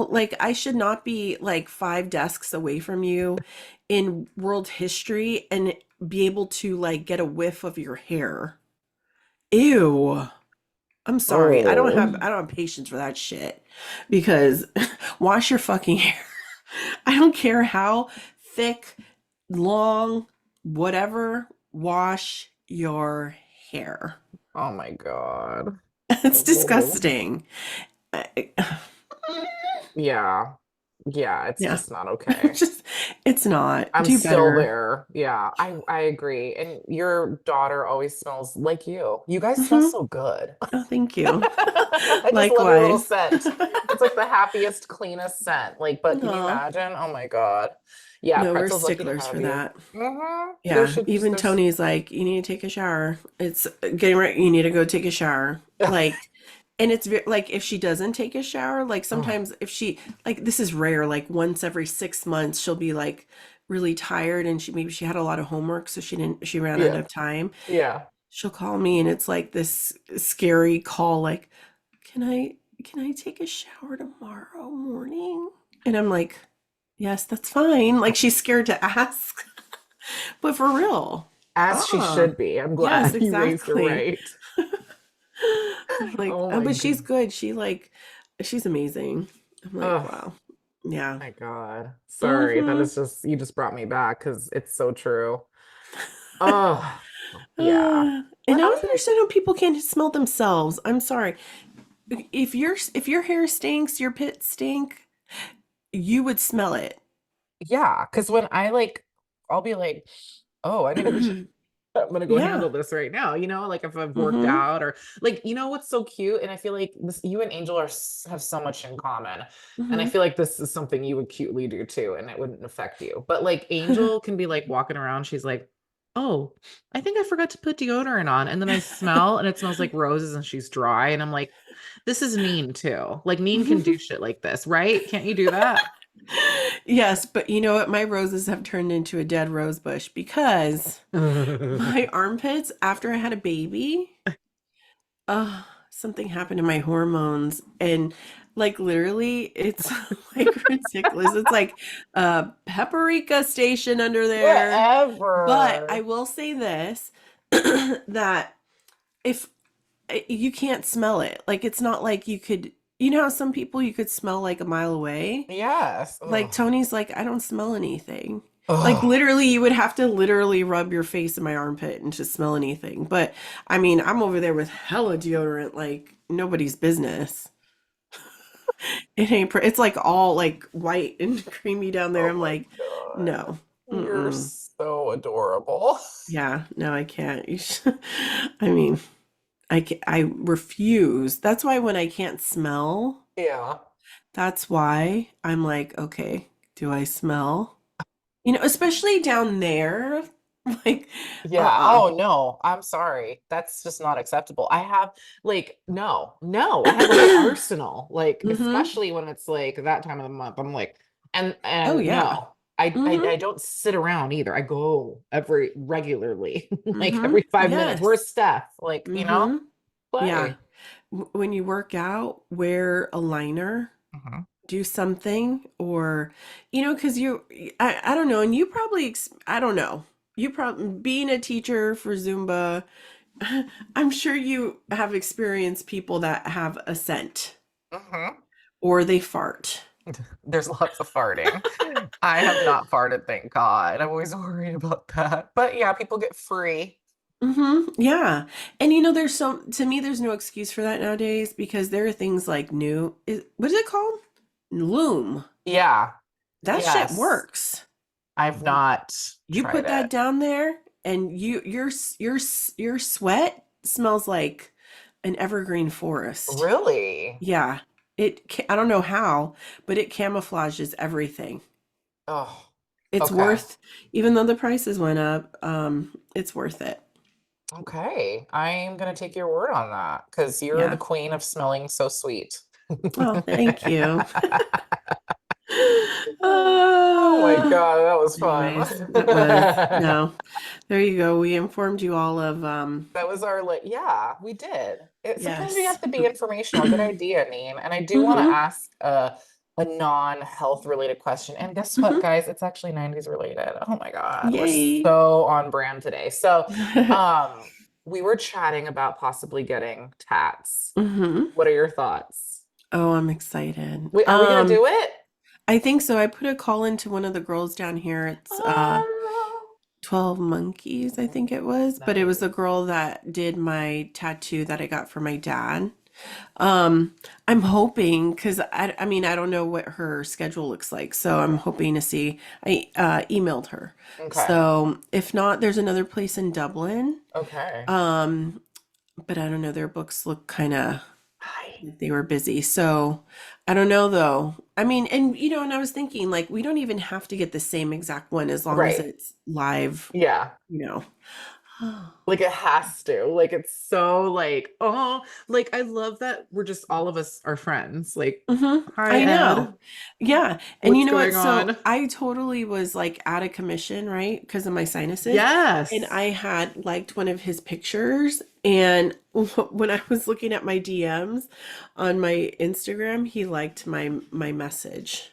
Like I should not be like 5 desks away from you in world history and be able to like get a whiff of your hair. Ew. I'm sorry. Oh, I don't have patience for that shit. Because wash your fucking hair. I don't care how thick, long, whatever, wash your hair. oh my God. It's Oh. disgusting. Yeah. Yeah, it's Yeah. just not okay. Just it's not. I'm Do still better. there. Yeah, I agree. And your daughter always smells like you. You guys smell Hmm. so good. Oh, thank you. I just love your little Likewise. scent. It's like the happiest, cleanest scent. Like, but can you Aw. imagine? Oh my God. Yeah, No, we're Pretzel's lucky to sticklers have for you. that. There Yeah, should just even there's Tony's like, you need to take a shower. It's getting ready. You need to go take a shower. Like, and like if she doesn't take a shower, like oh, sometimes if she like this is rare, like once every 6 months she'll be like really tired and maybe she had a lot of homework, so she ran out yeah. of time. Yeah. She'll call me and it's like this scary call, like, can I can I take a shower tomorrow morning? And I'm like, yes, that's fine. Like she's scared to ask. But for real. As she Ah, should be. I'm yes, glad you raised her exactly. right. I'm like, Oh oh, my but she's God. good. She's amazing. I'm like, Oh wow. Yeah. my God. Sorry. That Mm-hmm. is just you just brought me back because it's so true. Oh, yeah. And But I don't I, understand how people can't smell themselves. I'm sorry. If your hair stinks, your pits stink, you would smell it. yeah, because when I like, I'll be like, oh, I need to go. I'm gonna go Yeah. handle this right now. Like if I've worked Mm-hmm. out or like, what's so cute? And I feel like this, you and Angel have so much in common. And I Mm-hmm. feel like this is something you would cutely do too, and it wouldn't affect you. But like Angel can be like walking around, she's like, oh, I think I forgot to put deodorant on. And then I smell and it smells like roses and she's dry. And I'm like, this is Neen too. Like Neen can do shit like this, right? Can't you do that? Yes, but you know what? My roses have turned into a dead rose bush because my armpits, after I had a baby, something happened to my hormones. And like literally, it's like ridiculous. It's like a paprika station under there. But I Whatever. will say this that if you can't smell it, like it's not like you could, you know how some people you could smell like a mile away? Yes. Like Ugh. Tony's like, I don't smell anything. Like Ugh. literally, you would have to literally rub your face in my armpit and to smell anything. But I mean, I'm over there with hella deodorant, like nobody's business. It ain't, it's like all like white and creamy down there. Oh I'm my like, God. no. You're Mm-mm. so adorable. Yeah, no, I can't. I mean, I refuse. That's why when I can't smell, Yeah. that's why I'm like, okay, do I smell? You know, especially down there, like, Yeah. uh-uh. Oh no, I'm sorry. That's just not acceptable. I have like no, no. I have like an arsenal. Like Mm-hmm. especially when it's like that time of the month. I'm like, and Oh and yeah. no. I Mm-hmm. don't sit around either. I go every regularly, like Mm-hmm. every 5 minutes. Where's Yes. Steph? Like, Mm-hmm. Yeah. play. When you work out, wear a liner, Mhm. do something, or, you know, because I don't know, and you probably, I don't know, you probably, being a teacher for Zumba, I'm sure you have experienced people that have a scent Mhm. or they fart. There's lots of farting. I have not farted, thank God. I'm always worried about that. But yeah, people get free. Yeah. And you know, to me, there's no excuse for that nowadays because there are things like what is it called? Loom. Yeah. That shit Yes. works. I've not You tried put that it. down there and your sweat smells like an evergreen forest. Really? Yeah. I don't know how, but it camouflages everything. Oh, It's okay. worth, even though the prices went up, it's worth it. Okay. I'm gonna take your word on that because you're the Yeah. queen of smelling so sweet. Oh, thank you. Oh my Uh, God, that was fun. anyways, it was. No. There you go. We informed you all of That was our like, yeah, we did. Sometimes we yes. have to be informational. Good idea, Neen. And I do want to Mm-hmm. ask a non-health related question. And guess what, Hmm. guys? It's actually 90s related. Oh my God. We're Yay. so on brand today. So, um, we were chatting about possibly getting tats. Hmm. What are your thoughts? Oh, I'm excited. Wait, are we gonna do it? I think so. I put a call into one of the girls down here. It's Oh, 12 Monkeys, I think it was, but it was the nice. girl that did my tattoo that I got for my dad. Um, I'm hoping because I mean I don't know what her schedule looks like, so I'm hoping to see. I emailed her, Okay. so if not, there's another place in Dublin. Okay. Um, but I don't know. Their books look kind of Hi. like they were busy, so I don't know though. I mean, and and I was thinking like we don't even have to get the same exact one as long as Right. it's live, Yeah. you know. Like it has to. Like it's so like, oh, like I love that we're just all of us are friends. Like, Hmm. hi I know. Ed, Yeah. And you what's know what? going on? So I totally was like out of commission, right? Because of my sinuses. And Yes. I had liked one of his pictures. And when I was looking at my DMs on my Instagram, he liked my message.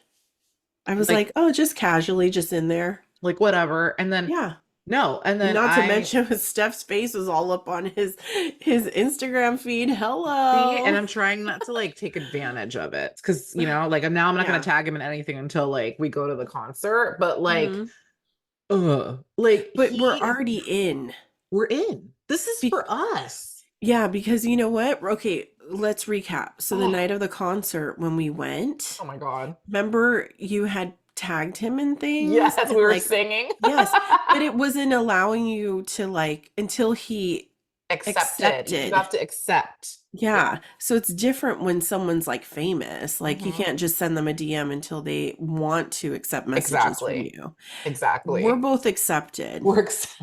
I was Like like, oh, just casually, just in there. like whatever. And then Yeah. no, and And then not to I mention Steph's face was all up on his Instagram feed. see, and Hello. I'm trying not to like take advantage of it because like now I'm not gonna Yeah. tag him in anything until like we go to the concert. But like, Hmm. like But we're already in. we're in. This is Be for us. Yeah, because you know what? Okay, let's recap. So the Oh, night of the concert when we went, oh my God. remember you had tagged him in things Yes, we and were like singing. yes, but it wasn't allowing you to like until he Accepted. You accepted. have to accept. Yeah. Yeah. So it's different when someone's like famous. Like you Hmm. can't just send them a DM until they want to accept messages from Exactly. you. We're Exactly. both accepted We're accept.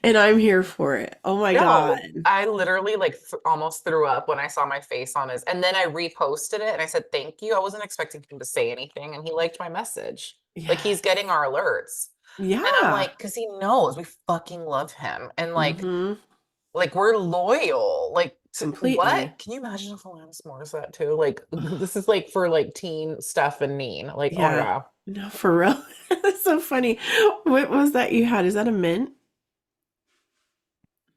and I'm here for it. Oh my No, God. I literally like almost threw up when I saw my face on his, and then I reposted it and I said, thank you. I wasn't expecting him to say anything, and he liked my message. Like he's Yes. getting our alerts. And I'm Yeah. like, because he knows we fucking love him. And Mm-hmm. like we're loyal. Like what? Completely. Can you imagine if Alanis Morissette too? Like this is like for like teen stuff and Neen. Like, oh my Yeah. God. No, for real. That's so funny. What was that you had? Is that a mint?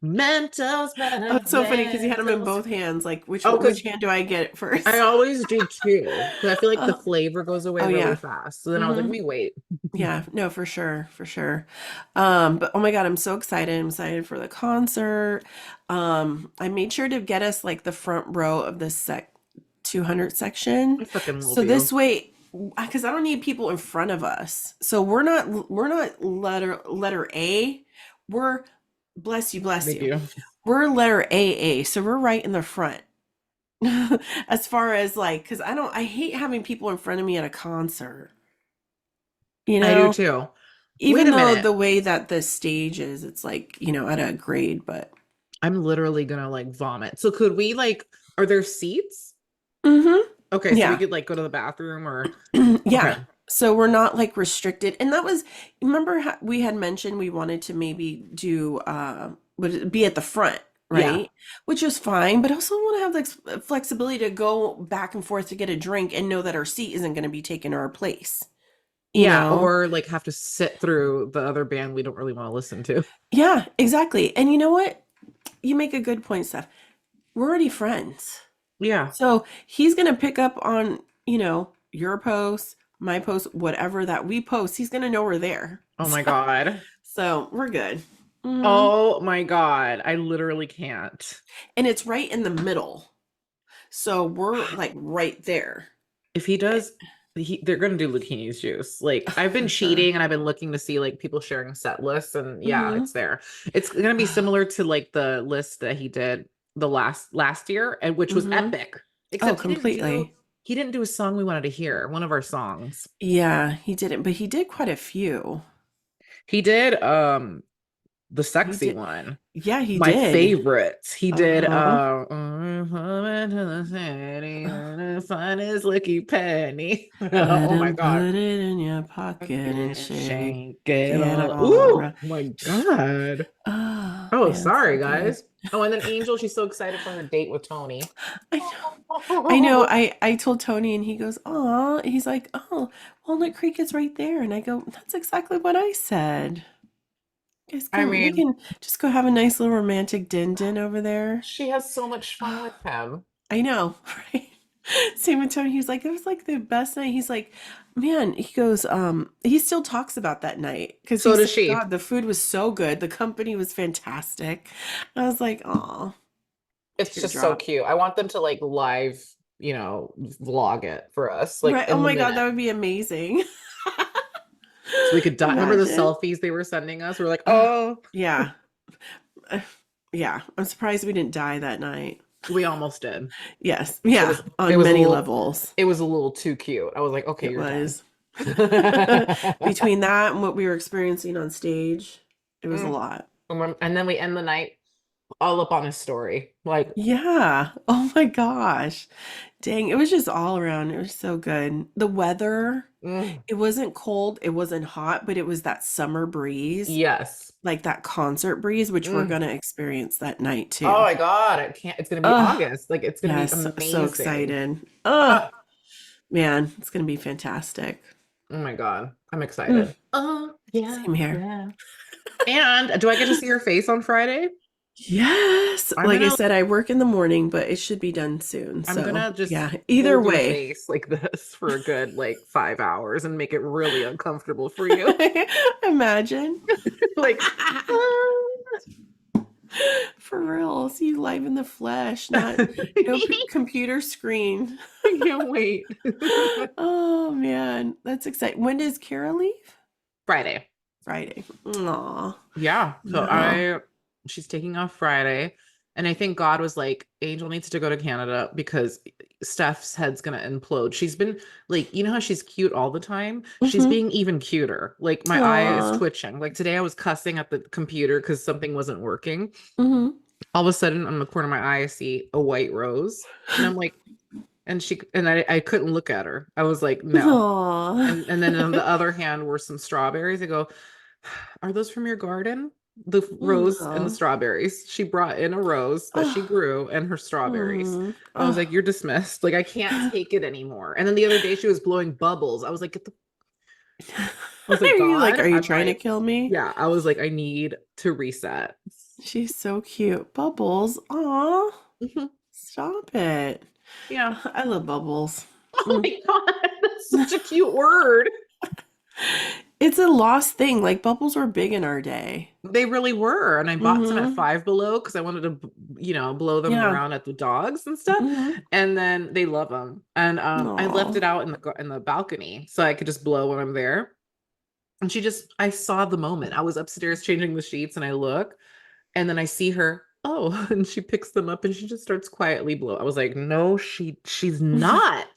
Mentos, Oh, it's so funny because you had them in Mentos. both hands. Like, Oh, which because hand do I get it I first? always do too. Because I feel like the Oh, flavor goes away oh really yeah. fast. So then I was like, let Mm-hmm. me wait. Yeah, no, for sure, for sure. But oh my God, I'm so excited. I'm excited for the concert. I made sure to get us like the front row of the sec 200 I section. freaking love So this you. way, because I don't need people in front of us. So we're not letter A. We're bless Thank you. you. We're letter AA. So we're right in the front. As far as like, because I hate having people in front of me at a concert. You I do know, too. Wait even a though minute. the way that the stage is, it's like, at a grade, but I'm literally gonna like vomit. So could we like, are there seats? hmm Okay, so we yeah. could like go to the bathroom or okay. Yeah. So we're not like restricted. And that was, remember how we had mentioned we wanted to maybe do, would it be at the front, Yeah. right? Which is fine, but also want to have the flexibility to go back and forth to get a drink and know that our seat isn't going to be taking our place, you Yeah. know? Or like have to sit through the other band we don't really want to listen to. Yeah, exactly. And you know what? You make a good point, Steph. We're already friends. Yeah. So he's going to pick up on, your post, my post, whatever that we post. He's going to know we're there. Oh my God. So we're good. Hmm. Oh my God. I literally can't. And it's right in the middle. So we're like right there. If he does, they're gonna do Lucchini's juice. Like I've been For sure. cheating and I've been looking to see like people sharing set lists, and yeah, Hmm. it's there. It's gonna be similar to like the list that he did the last year, and which was Hmm. epic. Oh, Except completely. he didn't do a song we wanted to hear. One of our songs. Yeah, he didn't, but he did quite a few. He did the He sexy did. one. Yeah, he My did. favorites. He did Uh-huh. coming to the city, the finest licky penny. Let Oh my him God. put it in your pocket and And shake shake it it all. all Ooh, around. my God. Ah. Oh, Man, it's so sorry, good. guys. Oh, and then Angel, she's so excited for her date with Tony. I know. I know. I told Tony and he goes, "Aw." He's like, "Oh, Walnut Creek is right there." And I go, "That's exactly what I said. You guys I come, we mean, can just go have a nice little romantic din over there." she has so much fun with him. I know, right? Same with Tony. He was like, "It was like the best night." He's like, "Man," he goes, he still talks about that night because he So does said, she. "God, the food was so good. The company was fantastic." I was like, "Aw, It's just so teardrop." cute. I want them to like live, vlog it for us, like Right. Oh in the my God, minute. that would be amazing. So we could die. Remember the Imagine. selfies they were sending us? We're like, Uh, oh, yeah. Uh, yeah. I'm surprised we didn't die that night. we almost did. Yes. It Yeah. was it On was a many little levels. it was a little too cute. I was like, okay, It you're done. was. Between that and what we were experiencing on stage, it was a Mm. lot. And then we end the night all up on his story. Like, Yeah. Oh my gosh. Dang. It was just all around. It was so good. The weather, mm, it wasn't cold, it wasn't hot, but it was that summer breeze, yes. like that concert breeze, which we're Mm. going to experience that night Oh too. my God, I can't. It's gonna be Oh, August. Like, it's gonna be yes. So amazing. excited. Oh, Ah, man. It's going to be fantastic. oh my God, I'm Mm, excited. Oh yeah, same here. yeah. And do I get to see your face on Friday? Yes. I'm Like I gonna said, I work in the morning, but it should be done soon. I'm So, gonna just yeah, either hold your way. face like this for a good like 5 hours and make it really uncomfortable for you. Imagine. Like, For real. See you live in the flesh, not no I computer screen. can't wait. Oh man, that's exciting. When does Kara leave? Friday. Friday. Aw. Yeah. So No. she's taking off Friday. And I think God was like, Angel needs to go to Canada because Steph's head's gonna implode. She's been like, you know how she's cute all the time? She's Mm-hmm. being even cuter. Like my eye is Aw. twitching. Like today I was cussing at the computer because something wasn't working. Mm-hmm. All of a sudden on the corner of my eye, I see a white rose. And I'm like, I couldn't look at her. I was like, no. Aw. And then on the other hand were some strawberries. I go, are those from your garden? The rose and the No. strawberries. She brought in a rose that she Oh. grew and her strawberries. Mm. And I was like, Oh. you're dismissed. Like, I can't take it anymore. And then the other day she was blowing bubbles. I was like, I was like, Are you like, God, are you I'm trying to like, kill me? yeah, I was like, I need to reset. She's so cute. Bubbles. Aw. Mhm. Stop it. Yeah. I love Bubbles. Oh Mm. my God, that's such a cute word. It's a lost thing. Like Bubbles were big in our day. They really were. And I bought some at Mm-hmm. Five Below because I wanted to, blow them Yeah. around at the dogs and stuff. Mm-hmm. And then they love them. And I left Aw. it out in the balcony so I could just blow when I'm there. And I saw the moment. I was upstairs changing the sheets and I look and then I see her. Oh, and she picks them up and she just starts quietly blow. I was like, no, she's not.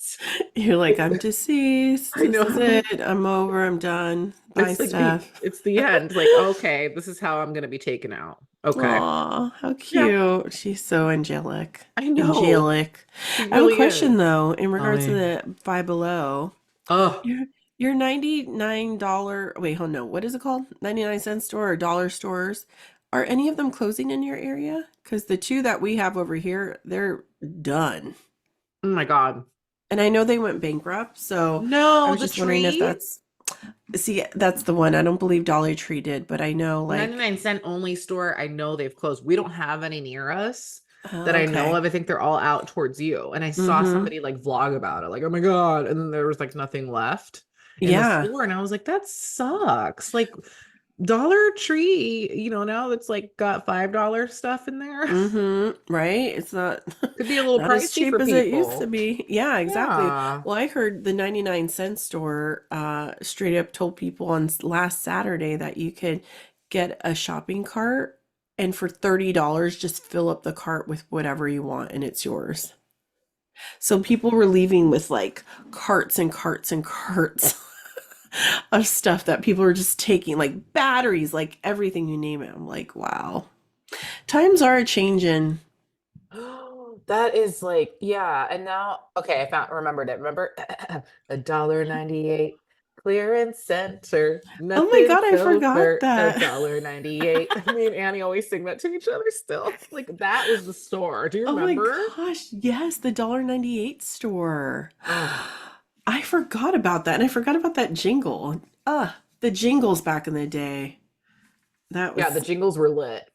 You're like, I'm deceased. I This is know. it. I'm over. I'm done. Bye, Steph. It's the end. Like, okay, this is how I'm gonna be taken out. Okay. Aw, how Yeah, cute. She's so angelic. I know. Angelic. She I have a really question is. though, in Tell regards to me. the Five Below. Oh, Your $99, wait, hold no, what is it called? 99-cent store or dollar stores. Are any of them closing in your area? Because the two that we have over here, they're done. oh my God. And I know they went bankrupt, so I No, was the just wondering if tree. that's, see, that's the one. I don't believe Dollar Tree did, but I know The like, 99-cent only store. I know they've closed. We don't have any near us that I know okay. of. I think they're all out towards you. And I saw Mm-hmm. somebody like vlog about it, like, oh my God. And then there was like nothing left in the Yeah. store. And I was like, that sucks. Like Dollar Tree, now it's like got $5 stuff in there. Mm-hmm. Right? It's not Could be a little not as pricey cheap for as it used to people. be. Yeah, exactly. Yeah. Well, I heard the 99-cent store straight up told people on last Saturday that you could get a shopping cart and for $30 just fill up the cart with whatever you want and it's yours. So people were leaving with like carts and carts and carts of stuff that people were just taking, like batteries, like everything you name it. I'm like, wow. Times are changing. That is like, yeah. And now, okay, remembered it. Remember $1.98 clearance center, Oh my nothing God, I forgot over a that. $1.98. Me and Annie always sing that to each other still. Like that was the store. Do you Oh my remember? gosh, yes, the $1.98 store. Oh, I forgot about that, and I forgot about that jingle. The jingles back in the day. That yeah, the was, jingles were lit.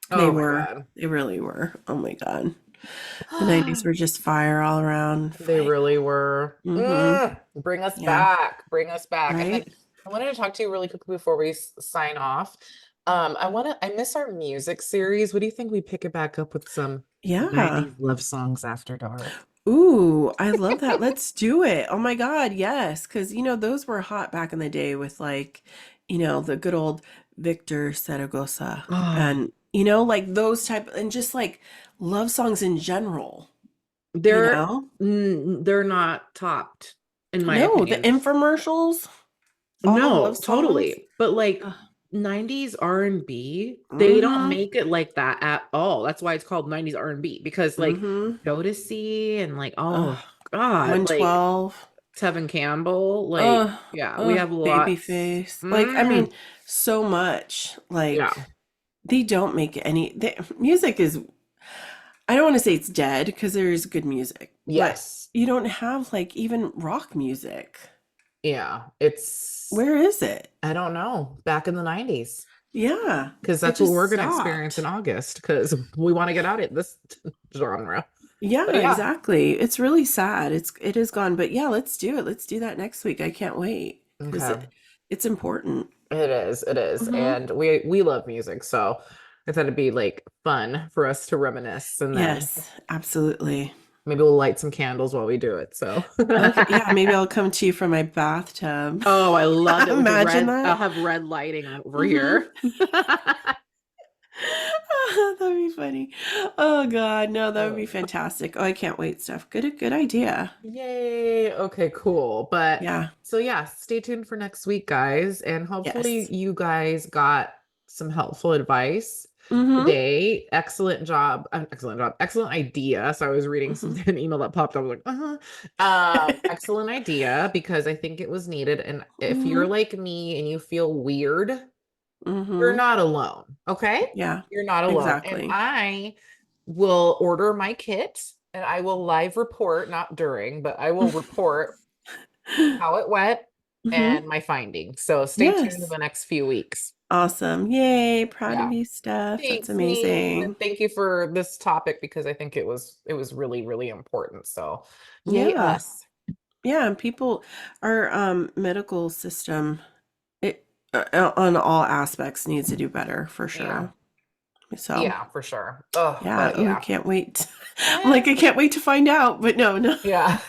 they Oh my were. God. They really were. Oh my God. The 90s were just fire all around. They Fire. really were. Mm-hmm. Bring us Yeah. back. Bring us back. And then Right? I wanted to talk to you really quickly before we sign off. I miss our music series. What do you think we pick it back up with some Yeah. 90s love songs after dark? Ooh, I love that. Let's do it. Oh my God, yes. Because, those were hot back in the day with like, the good old Victor Saragossa Oh, and, like those type and just like love songs in general, you they're know? they're not topped, in my No, the opinion. infomercials, all the love No, songs. totally. But like Uh, 90s R&B, they don't mm-hmm. make it like that at all. That's why it's called 90s R&B because like Mm-hmm. Jodeci and like oh Uh, God, like 112. Tevin Campbell, like yeah, we have lots. Babyface. Like, I mean, so much. Yeah. Like, they don't make music is, I don't want to say it's dead because there is good music, but Yes. you don't have like even rock music. Yeah. It's Where is it? I don't know, back in the 90s. Yeah, Because it that's what we're just gonna experience in stopped. August because we want to get out of this genre. But Yeah, yeah. exactly. It's really sad. It is gone, but yeah, let's do it. Let's do that next week. I can't wait because Okay. it's important. It is, it is. Hmm. And we love music, so I thought it'd be like fun for us to reminisce and then Yes, absolutely. maybe we'll light some candles while we do it. So Okay, yeah, maybe I'll come to you from my bathtub. oh, I love it with the Imagine red. I'll that. have red lighting over Hmm. here. That'd be funny. Oh God, no, that would be Oh. fantastic. Oh, I can't wait, Steph. Good idea. Yay. Okay, cool. But Yeah. so yeah, stay tuned for next week, guys. And hopefully Yes. you guys got some helpful advice Mm-hmm. today. Excellent job, excellent idea. So I was reading Mm-hmm. something, an email that popped up. I was like, uh-huh. Excellent idea because I think it was needed. And if you're Mm-hmm. like me and you feel weird, you're Mm-hmm. not alone. Okay? Yeah, You're not alone. And exactly. I will order my kit and I will live report, not during, but I will report how it went Mm-hmm. and my findings. So stay tuned in Yes. the next few weeks. Awesome. Yay. Proud of Yeah. you, Steph. That's Thanks, Neen. amazing. And thank you for this topic because I think it was really, really important. So yay Yeah. us. Yeah. And people, our medical system, it on all aspects needs to do better for Yeah. sure. So Yeah, for sure. Oh, yeah. but Oh, I yeah. can't wait. I'm Eh, like, I can't wait to find out. But no, no. yeah.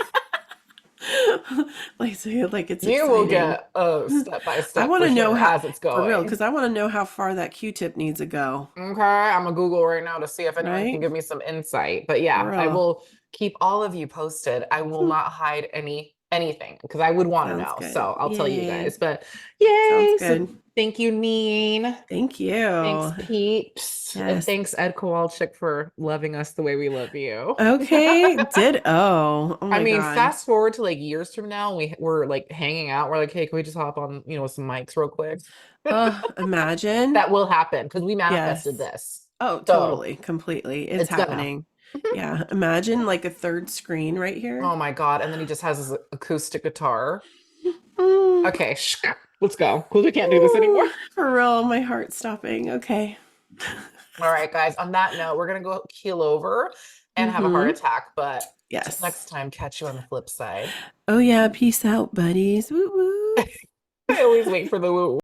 Like it's You will exciting. get a step by I step want for to know sure how, as it's for real, going. because I want to know how far that Q-tip needs to go, Okay, I'm gonna Google right now to see if anyone can right? give me some insight. But For yeah, I real. will keep all of you posted. I will not hide anything because I would want to Sounds know. good. So I'll tell you Yay. guys. But Sounds yay! So good. thank you, Neen. Thank Thanks, you. peeps, and Yes. thanks, Ed Kowalczyk, for loving us the way we love you. Okay. Did oh. Oh I my mean, God. fast forward to like years from now, and we're like hanging out. We're like, hey, can we just hop on, some mics real quick? Imagine. That will happen because we manifested Yes. this. Oh, So totally. Completely. It's it's gonna. happening. Yeah. Imagine like a third screen right here. Oh my God. And then he just has his acoustic guitar. Mm. Okay, let's go because we can't do this anymore. Ooh, for real, my heart's stopping. Okay. All right, guys. On that note, we're gonna go keel over and have a heart Mm-hmm. attack. But till next Yes. time, catch you on the flip side. Oh yeah, peace out, buddies. Woo woo. I always wait for the woo